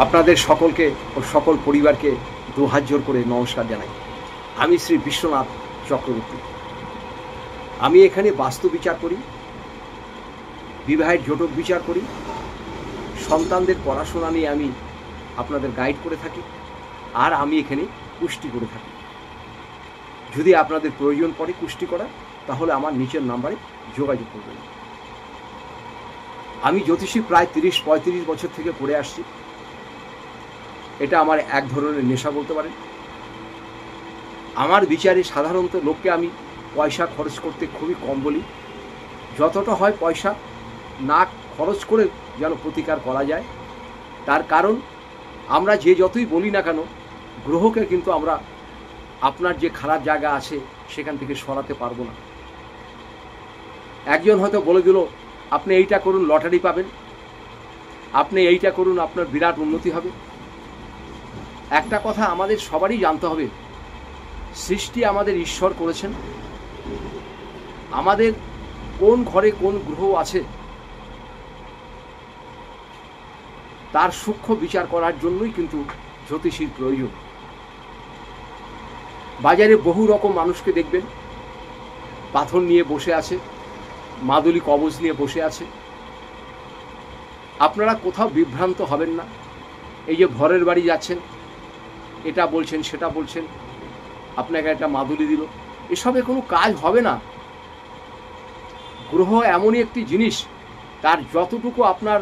আপনাদের সকলকে ও সকল পরিবারকে দু হাত জোর করে নমস্কার জানাই। আমি শ্রী বিশ্বনাথ চক্রবর্তী। আমি এখানে বাস্তু বিচার করি, বিবাহের জটক বিচার করি, সন্তানদের পড়াশোনা নিয়ে আমি আপনাদের গাইড করে থাকি, আর আমি এখানে কুষ্টি করে থাকি। যদি আপনাদের প্রয়োজন পড়ে কুষ্টি করা, তাহলে আমার নিচের নাম্বারে যোগাযোগ করবেন। আমি জ্যোতিষী প্রায় 30-35 বছর থেকে পড়ে আসছি। এটা আমার এক ধরনের নেশা বলতে পারেন। আমার বিচারে সাধারণত লোককে আমি পয়সা খরচ করতে খুবই কম বলি। যতটা হয় পয়সা না খরচ করে যেন প্রতিকার করা যায়। তার কারণ আমরা যে যতই বলি না কেন, গ্রহকে কিন্তু আমরা আপনার যে খারাপ জায়গা আছে সেখান থেকে সরাতে পারবো না। একজন হয়তো বলে দিল আপনি এইটা করুন লটারি পাবেন, আপনি এইটা করুন আপনার বিরাট উন্নতি হবে। একটা কথা আমাদের সবারই জানতে হবে, সৃষ্টি আমাদের ঈশ্বর করেছেন। আমাদের কোন ঘরে কোন গ্রহ আছে তার সূক্ষ্ম বিচার করার জন্যই কিন্তু জ্যোতিষীর প্রয়োজন। বাজারে বহু রকম মানুষকে দেখবেন পাথর নিয়ে বসে আছে, মাদুলি কবজ নিয়ে বসে আছে। আপনারা কোথাও বিভ্রান্ত হবেন না। এই যে ঘরের বাড়ি যাচ্ছেন, এটা বলছেন সেটা বলছেন, আপনাকে একটা মাদুলি দিল, এসবে কোনো কাজ হবে না। গ্রহ এমনই একটি জিনিস, তার যতটুকু আপনার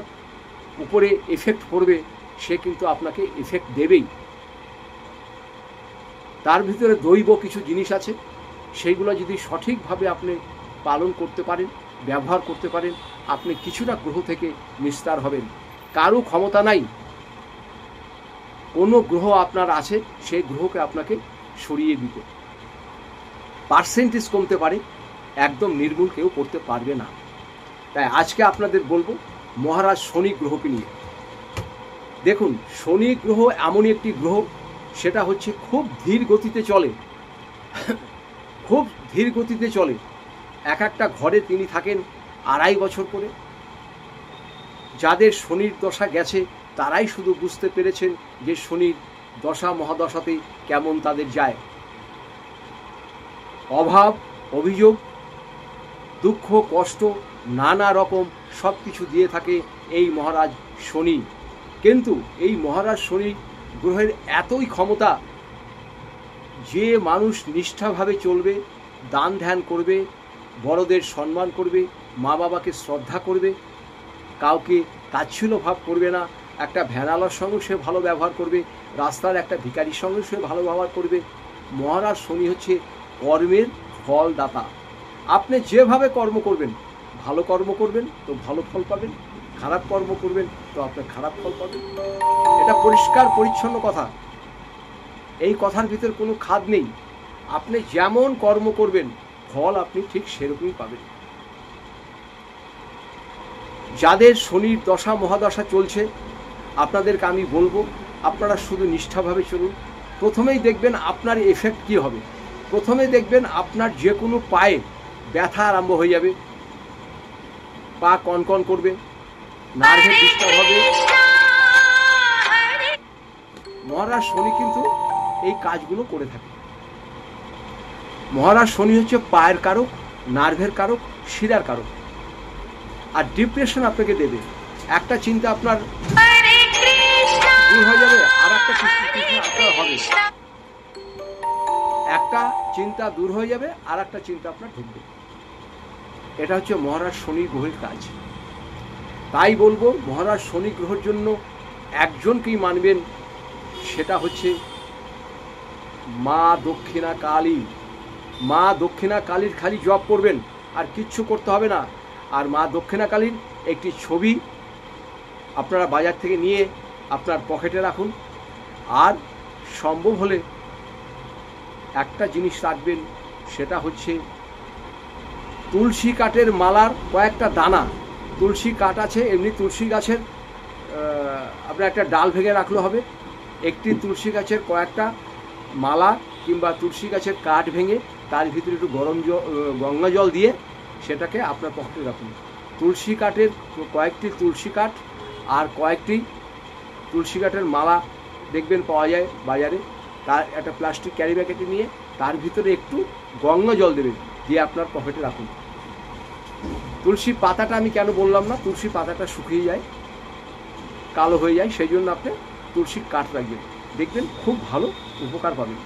উপরে এফেক্ট পড়বে সে কিন্তু আপনাকে এফেক্ট দেবেই। তার ভিতরে দৈব কিছু জিনিস আছে, সেইগুলো যদি সঠিকভাবে আপনি পালন করতে পারেন, ব্যবহার করতে পারেন, আপনি কিছুটা গ্রহ থেকে নিস্তার হবেন। কারো ক্ষমতা নাই, কোনো গ্রহ আপনার আছে সেই গ্রহকে আপনাকে সরিয়ে দিতে। পার্সেন্টেজ কমতে পারে, একদম নির্মূল কেউ করতে পারবে না। তাই আজকে আপনাদের বলবো মহারাজ শনি গ্রহকে নিয়ে। দেখুন, শনি গ্রহ এমনই একটি গ্রহ, সেটা হচ্ছে খুব ধীর গতিতে চলে, খুব ধীর গতিতে চলে। এক একটা ঘরে তিনি থাকেন 2.5 বছর করে। যাদের শনির দশা গেছে তারাই শুধু বুঝতে পেরেছেন যে শনির দশা মহাদশাতে কেমন তাদের যায়। অভাব, অভিযোগ, দুঃখ, কষ্ট, নানা রকম সব কিছু দিয়ে থাকে এই মহারাজ শনি। কিন্তু এই মহারাজ শনি গ্রহের এতই ক্ষমতা, যে মানুষ নিষ্ঠাভাবে চলবে, দান ধ্যান করবে, বড়দের সম্মান করবে, মা বাবাকে শ্রদ্ধা করবে, কাউকে তাচ্ছিল্য ভাব করবে না, একটা ভ্যানালার সঙ্গে সে ভালো ব্যবহার করবে, রাস্তার একটা ভিখারির সঙ্গে সে ভালো ব্যবহার করবে। মহারাজ শনি হচ্ছে কর্মের ফলদাতা। আপনি যেভাবে কর্ম করবেন, ভালো কর্ম করবেন তো ভালো ফল পাবেন, খারাপ কর্ম করবেন তো আপনি খারাপ ফল পাবেন। এটা পরিষ্কার পরিচ্ছন্ন কথা, এই কথার ভিতর কোনো খাদ নেই। আপনি যেমন কর্ম করবেন ফল আপনি ঠিক সেরকমই পাবেন। যাদের শনির দশা মহাদশা চলছে আপনাদেরকে আমি বলবো আপনারা শুধু নিষ্ঠাভাবে চলুন। প্রথমেই দেখবেন আপনার এফেক্ট কী হবে। প্রথমে দেখবেন আপনার যে কোনো পায়ে ব্যথা আরম্ভ হয়ে যাবে, পা কনকন করবে, নার্ভের ডিস্টার্ব হবে। মহারাজ শনি কিন্তু এই কাজগুলো করে থাকে। মহারাজ শনি হচ্ছে পায়ের কারক, নার্ভের কারক, শিরার কারক। আর ডিপ্রেশন আপনাকে দেবে। একটা চিন্তা আপনার দূর হয়ে যাবে, আর একটা আপনার হবে। একটা চিন্তা দূর হয়ে যাবে, আর একটা চিন্তা আপনার ঢুকবে। এটা হচ্ছে মহারাজ শনি গ্রহের কাজ। তাই বলবো মহারাজ শনি গ্রহের জন্য একজনকেই মানবেন, সেটা হচ্ছে মা দক্ষিণা কালী। মা দক্ষিণা কালীর খালি জপ করবেন, আর কিচ্ছু করতে হবে না। আর মা দক্ষিণা কালীর একটি ছবি আপনারা বাজার থেকে নিয়ে আপনার পকেটে রাখুন। আর সম্ভব হলে একটা জিনিস রাখবেন, সেটা হচ্ছে তুলসী কাঠের মালার কয়েকটা দানা। তুলসী কাঠ আছে, এমনি তুলসী গাছের আপনার একটা ডাল ভেঙে রাখলে হবে। একটি তুলসী গাছের কয়েকটা মালা কিংবা তুলসী গাছের কাঠ ভেঙে তার ভিতরে একটু গঙ্গা জল দিয়ে সেটাকে আপনার পকেটে রাখুন। তুলসী কাঠের কয়েকটি তুলসী কাঠ আর কয়েকটি তুলসী কাঠের মালা দেখবেন পাওয়া যায় বাজারে, তার একটা প্লাস্টিক ক্যারি ব্যাগেটে নিয়ে তার ভিতরে একটু গঙ্গা জল দেবেন, দিয়ে আপনার পকেটে রাখুন। তুলসী পাতাটা আমি কেন বললাম না, তুলসী পাতাটা শুকিয়ে যায়, কালো হয়ে যায়, সেই জন্য আপনি তুলসীর কাঠ রাখবেন, দেখবেন খুব ভালো উপকার পাবেন।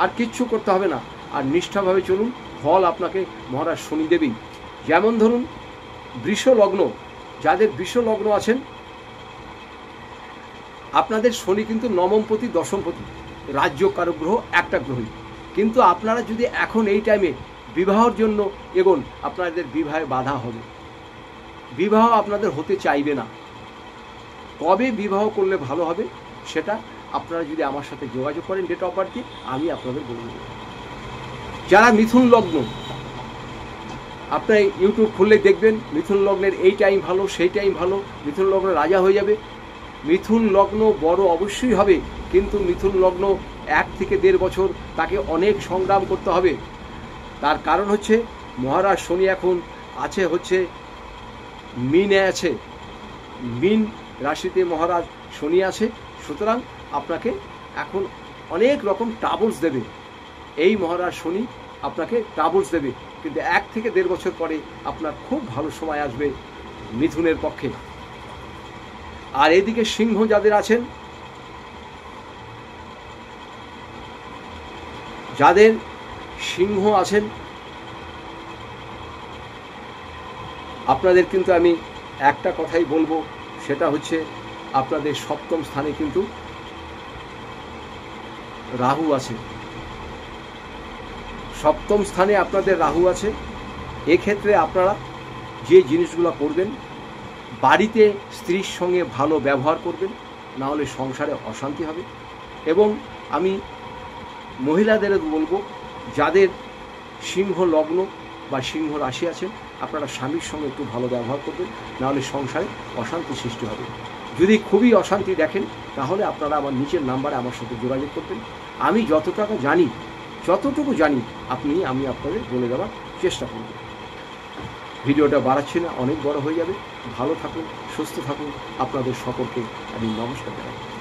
আর কিচ্ছু করতে হবে না, আর নিষ্ঠাভাবে চলুন, ফল আপনাকে মহারাজ শনি দেবেই। যেমন ধরুন বৃষ লগ্ন, যাদের বৃষ লগ্ন আছেন, আপনাদের শনি কিন্তু নবমপতি দশমপতি, রাজ্য কারক গ্রহ, একটা গ্রহই। কিন্তু আপনারা যদি এখন এই টাইমে বিবাহের জন্য এগোন, আপনাদের বিবাহে বাধা হবে, বিবাহ আপনাদের হতে চাইবে না। কবে বিবাহ করলে ভালো হবে সেটা আপনারা যদি আমার সাথে যোগাযোগ করেন ডেট অফ বার্থ দিয়ে, আমি আপনাদের বলে দেব। যারা মিথুন লগ্ন, আপনার ইউটিউব খুললে দেখবেন মিথুন লগ্নের এই টাইম ভালো, সেই টাইম ভালো, মিথুন লগ্ন রাজা হয়ে যাবে। মিথুন লগ্ন বড় অবশ্যই হবে, কিন্তু মিথুন লগ্ন 1 থেকে 1.5 বছর তাকে অনেক সংগ্রাম করতে হবে। তার কারণ হচ্ছে মহারাজ শনি এখন আছে হচ্ছে মিনে আছে, মিন রাশিতে মহারাজ শনি আছে। সুতরাং আপনাকে এখন অনেক রকম ট্রাবলস দেবে, এই মহারাজ শনি আপনাকে ট্রাবলস দেবে, কিন্তু 1 থেকে 1.5 বছর পরে আপনার খুব ভালো সময় আসবে মিথুনের পক্ষে। আর এদিকে সিংহ যাদের আছেন, যাদের সিংহ আছেন, আপনাদের কিন্তু আমি একটা কথাই বলবো, সেটা হচ্ছে আপনাদের সপ্তম স্থানে কিন্তু রাহু আছে, সপ্তম স্থানে আপনাদের রাহু আছে। এক্ষেত্রে আপনারা যে জিনিসগুলো করবেন, বাড়িতে স্ত্রীর সঙ্গে ভালো ব্যবহার করবেন, না হলে সংসারে অশান্তি হবে। এবং আমি মহিলাদের বলবো, যাদের সিংহ লগ্ন বা সিংহ রাশি আছেন, আপনারা স্বামীর সঙ্গে একটু ভালো ব্যবহার করবেন, না হলে সংসারে অশান্তি সৃষ্টি হবে। যদি খুবই অশান্তি দেখেন, তাহলে আপনারা আমার নিচের নাম্বারে আমার সাথে যোগাযোগ করবেন। আমি যতটুকু জানি আমি আপনাদের বলে দেওয়ার চেষ্টা করব। ভিডিওটা বাড়াচ্ছি না, অনেক বড় হয়ে যাবে। ভালো থাকুন, সুস্থ থাকুন, আপনাদের সকলকে আমি নমস্কার জানাই।